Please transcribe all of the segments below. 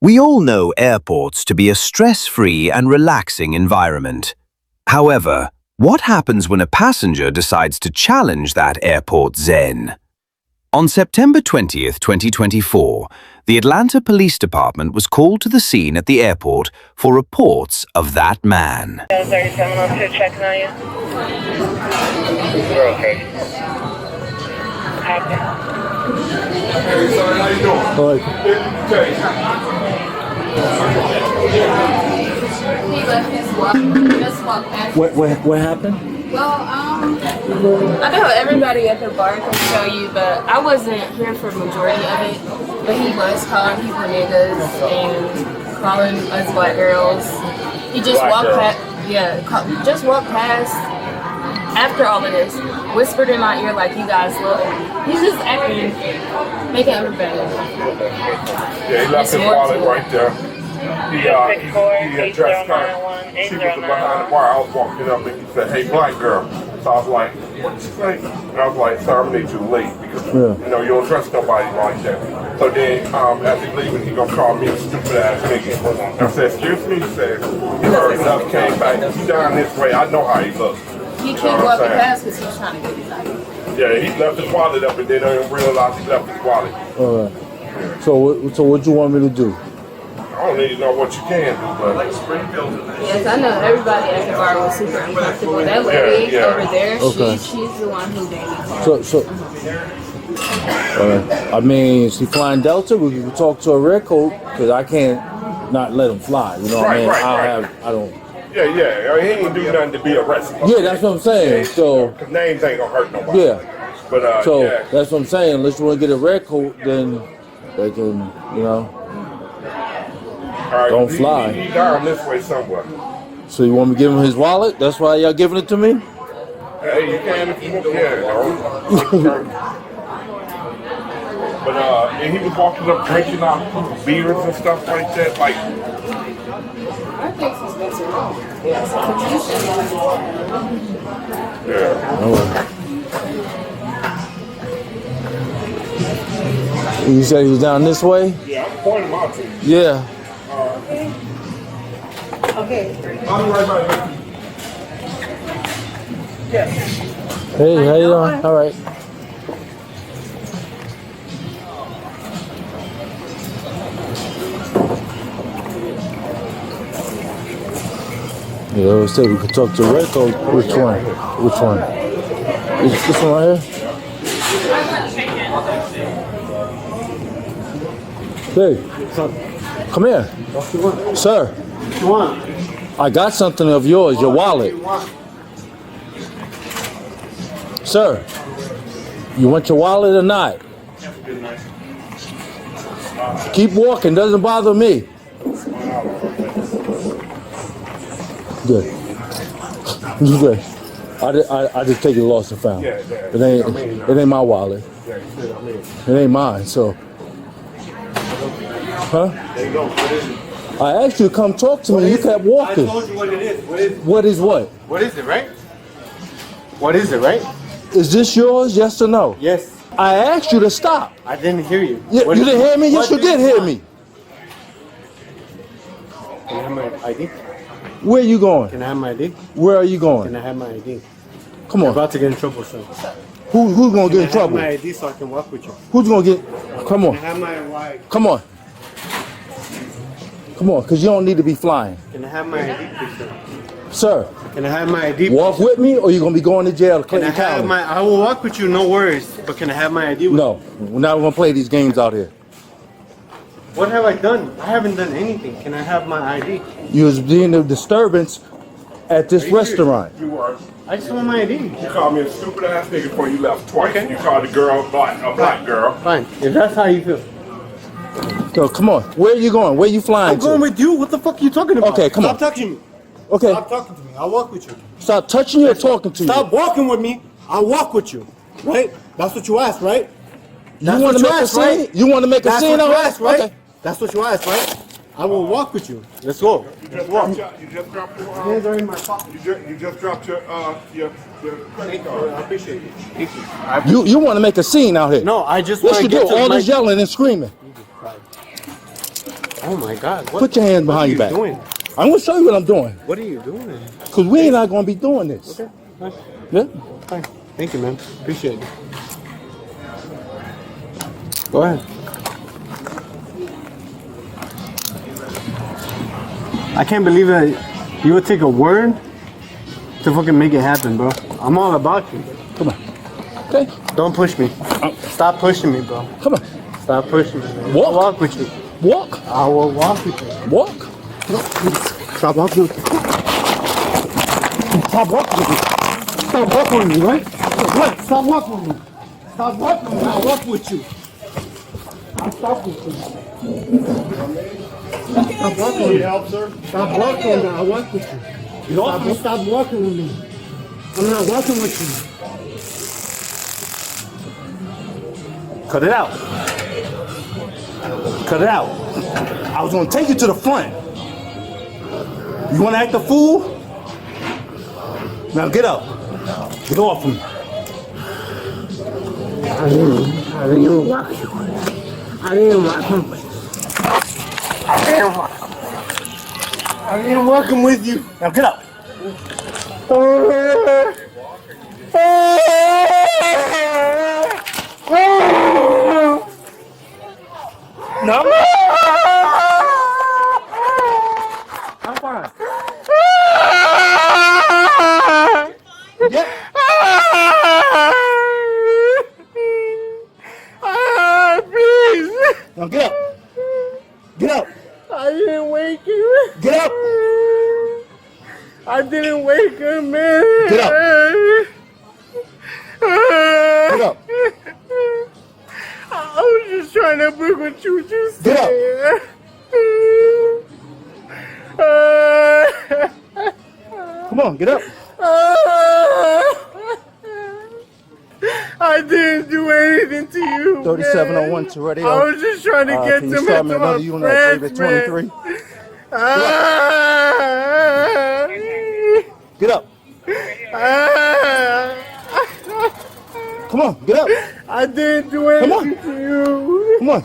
We all know airports to be a stress-free and relaxing environment. However, what happens when a passenger decides to challenge that airport zen? On September 20th, 2024, the Atlanta Police Department was called to the scene at the airport for reports of that man. Checking on you. You're okay. Hey, son, how you doing? He left his walk. Just walked past. What happened? Well, I know everybody at the bar can tell you, but I wasn't here for the majority of it. But he was calling people niggas and calling us white girls. He just walked past. Yeah, just walked past. After all of this, whispered in my ear like, "You guys look." He's just acting, making everybody. Yeah, he left his wallet right there. He addressed her. She was behind the bar. I was walking up and he said, "Hey, black girl." So I was like, "What you say?" And I was like, "Sir, I'm need you late because you know you don't trust nobody like that." So then, as he leaving, he gonna call me a stupid ass nigga. I said, "Excuse me," he said. He heard enough, came back. He down this way. I know how he looks. He kept walking past because he was trying to get his ID. Yeah, he left his wallet up and then I didn't realize he left his wallet. All right. So what you want me to do? I don't need to know what you can do, but Yes, I know everybody at the bar was super uncomfortable. That lady over there, Okay. she's the one who gave me. So I mean, is he flying Delta? We can talk to a red coat because I can't not let him fly. You know what I mean? I don't. Yeah, he ain't do nothing to be arrested. Yeah, that's what I'm saying. So, cause names ain't gonna hurt nobody. yeah. But So yeah. that's what I'm saying. Unless you want to get a red coat, then they can, you know. All right, Don't fly. He down this way somewhere. So you want me to give him his wallet? That's why y'all giving it to me? Hey, you can if you want. Yeah, But and he was walking up drinking out beers and stuff like that. Like, I think he's messing wrong. You said he was down this way? yeah, I'm pointing him out to you. Yeah. Okay. I'll be right back. Hey, how you doing? All right. Yeah, I said we could talk to Red Coat. Which one? Which one? Is this one right here? Hey, come here. What you want? Sir, What you want? I got something of yours, your wallet. Sir, you want your wallet or not? Keep walking, doesn't bother me. Good. You good. I just take it lost and found. It ain't my wallet. It ain't mine, so. Huh? There you go. What is it? I asked you to come talk to me. You kept walking. I told you what it is. What is it? What is what? What is it, right? What is it, right? Is this yours? Yes or no? Yes. I asked you to stop. I didn't hear you. You didn't hear me? Yes, you did hear me. Can I have my ID? Where are you going? Can I have my ID? Where are you Can going? I have my ID? Come I'm on. about to get in trouble, sir. Who's gonna get in Can I have trouble? my ID so I can walk with you? Who's gonna get? Come Can I on. have my ID? Come on. Come on, because you don't need to be flying. Can I have my ID, please, sir? Sir, Can I have my ID? walk with me or you're gonna be going to jail to Can I Clinton have County. my? I will walk with you, no worries. But can I have my ID? With No, we're not gonna play these games out here. What have I done? I haven't done anything. Can I have my ID? You was being a disturbance at this restaurant. You were. I just want my ID. You called me a stupid ass nigga before you left twice. You called the girl a black girl. Fine. If that's how you feel. So come on, where are you going? Where are you flying I'm going to? with you. What the fuck are you talking about? Okay, come on. Stop touching me. Okay, Stop talking to me. I'll walk with you. stop touching you or talking to you. Stop walking with me. I'll walk with you. Right? That's what you asked, right? You want to make a scene? You want to make a That's scene what you out asked, of it? right? Okay. That's what you asked, right? I will walk with you. Let's go. You just dropped your Hands are in my pocket. you just dropped your credit Thank you. card. I appreciate it. Thank you. You want to make a scene out here? No, I just Yes, want you to do. get to All my... this yelling and screaming. Oh my God! What, Put your hands behind your back. What are you doing? I'm gonna show you what I'm doing. What are you doing? Cause we ain't not gonna be doing this. Okay, fine. Yeah. Fine. Thank you, man. Appreciate it. Go ahead. I can't believe that you would take a word to fucking make it happen, bro. I'm all about you. Come on. Okay. Don't push me. Stop pushing me, bro. Come on. Stop pushing me. Man. Walk. I'll walk with you. Walk. I will walk with you. Walk. Stop walking with me. Stop walking with me. Stop walking with me, right? What? Stop walking with me. Stop walking with me. I'll walk with you. I'll stop with you. Stop walking with me. Help, sir. Stop walking with me. I'll walk with you. Stop walking with me. I'm not walking with you. Cut it out. Cut it out. I was gonna take you to the front. You wanna act a fool? Now get up. Get off me. I didn't walk with you. I didn't walk with you. Now get up. No. I'm fine. Yeah. Please. Now get up. Get up. I didn't wake you. Get up. I didn't wake him, man. Get up. Get up. I was just trying to book what you just Get up. said. Come on, get up. I didn't do anything to you. 3701 to radio. I was just trying to get Can you to start me my another unit at friends, 23? man. Get up. Come on, get up. I didn't do anything to you. Come on.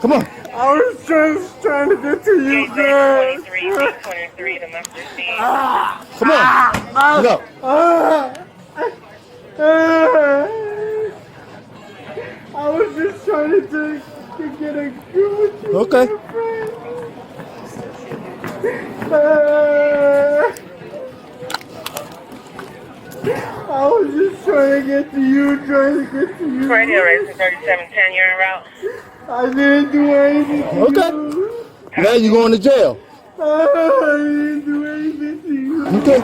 Come on. I was just trying to get to you, girl. 23, the mustard seed. Come on. Get up. I was just trying to get a good with you. Okay. I was just trying to get to you, Radio race for 3710, you're en route. I didn't do anything to Okay. you. Now you going to jail. I didn't do anything to you. Okay.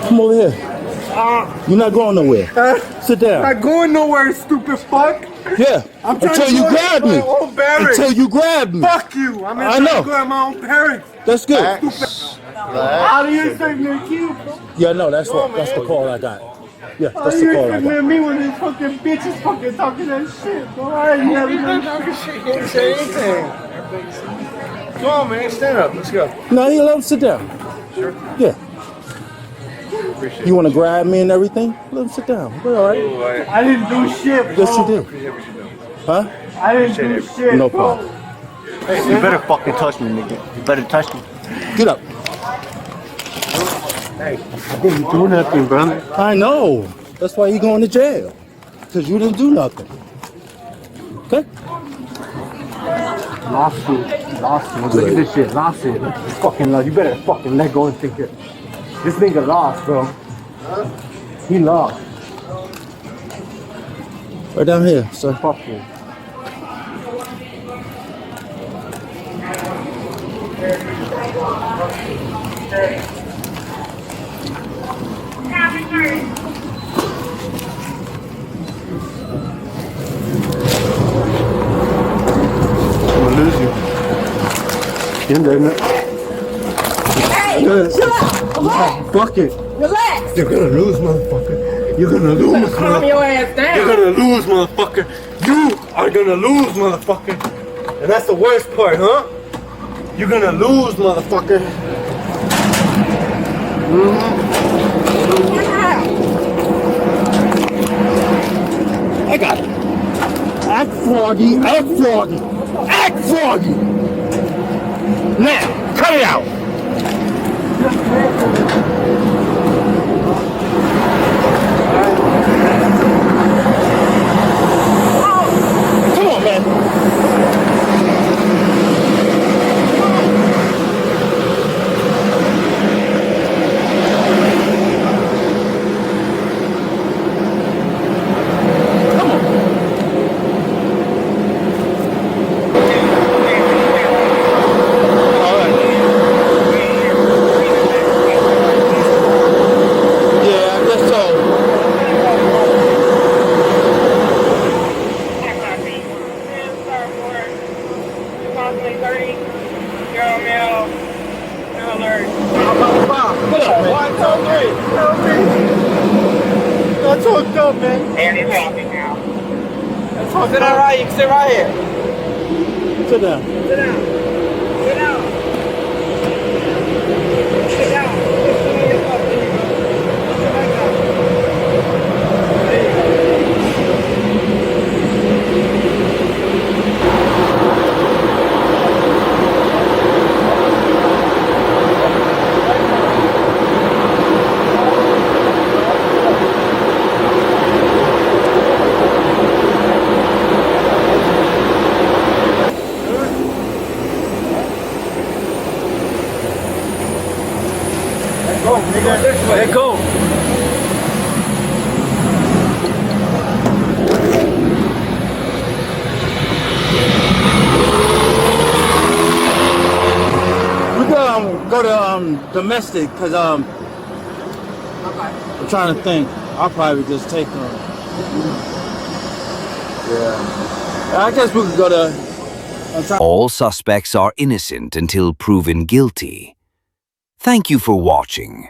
Come over here. You're not going nowhere. Sit down. Not going nowhere, stupid fuck. Yeah. I'm trying Until to you go grab to my me. own barracks. Until you grab me. Fuck you. I'm I trying know. to go at my own parents. That's good. How do you expect me to kill? Yeah, no, that's the call I got. Yeah, How that's do the you call I expect got. me when this fucking bitch is fucking talking that shit, bro? I ain't never done talking shit. He didn't say anything. Come on, man. Stand up. Let's go. No, you let him sit down. Sure. Yeah. You want to grab me and everything? Let him sit down. We're all right. I didn't do shit, bro. Yes, you did. Huh? I didn't do shit, No bro. problem. You better fucking touch me, nigga. You better touch me. Get up. Hey, I didn't do nothing, brother. I know. That's why you going to jail. Because you didn't do nothing. Okay? Lawsuit. Look at this shit. Lawsuit. Fucking love. You better fucking let go and think it. This nigga lost, bro. He lost. Right down here, sir. Fuck you. I'm gonna lose you. You're doing it. Hey, chill out. Relax. Fuck it. Relax. You're gonna lose, motherfucker. You're gonna lose, Calm your ass down. You're gonna lose, motherfucker. You are gonna lose, motherfucker. And that's the worst part, huh? You're gonna lose, motherfucker. I got it. I Act froggy, act froggy, act froggy! Now, cut it out! Come on, man. That's hooked up, man. And he's walking now. That's hooked up. Right, you can sit right here. Sit down. Sit down. Sit down. Sit down. Sit back down. There you go. Go, nigga. This way. Let go. We could go to domestic because I'm trying to think. I'll probably just take yeah. I guess we could go to. All suspects are innocent until proven guilty. Thank you for watching.